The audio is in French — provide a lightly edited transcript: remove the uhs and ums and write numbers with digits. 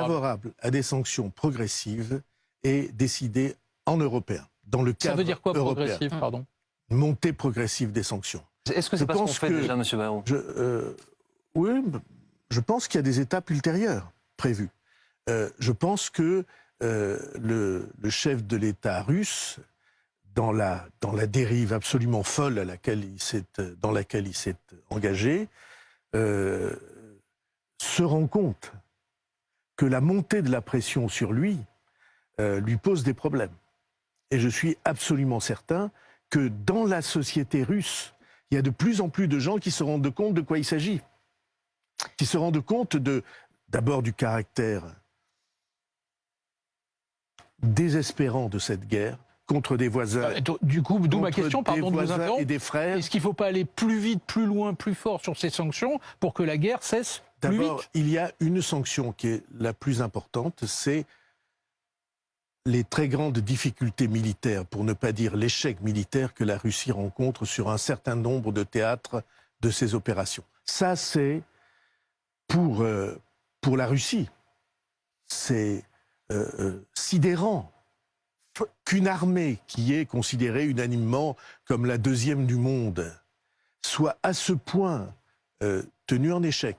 favorable à des sanctions progressives et décidées en européen, dans le cadre Ça veut dire quoi européen. progressif, pardon? Montée progressive des sanctions. Est-ce que c'est pas ce qu'on fait déjà, M. Bayrou? Oui, je pense qu'il y a des étapes ultérieures prévues. Je pense que le chef de l'État russe, dans la dérive absolument folle dans laquelle il s'est engagé, se rend compte que la montée de la pression sur lui pose des problèmes. Et je suis absolument certain que dans la société russe, il y a de plus en plus de gens qui se rendent compte de quoi il s'agit. Qui se rendent compte d'abord du caractère désespérant de cette guerre contre des voisins. Du coup, d'où ma question, pardon de vous interrompre. Et des frères. Est-ce qu'il ne faut pas aller plus vite, plus loin, plus fort sur ces sanctions pour que la guerre cesse plus D'abord, vite? il y a une sanction qui est la plus importante, c'est les très grandes difficultés militaires, pour ne pas dire l'échec militaire que la Russie rencontre sur un certain nombre de théâtres de ses opérations. Ça, c'est pour la Russie, c'est sidérant qu'une armée qui est considérée unanimement comme la deuxième du monde soit à ce point tenue en échec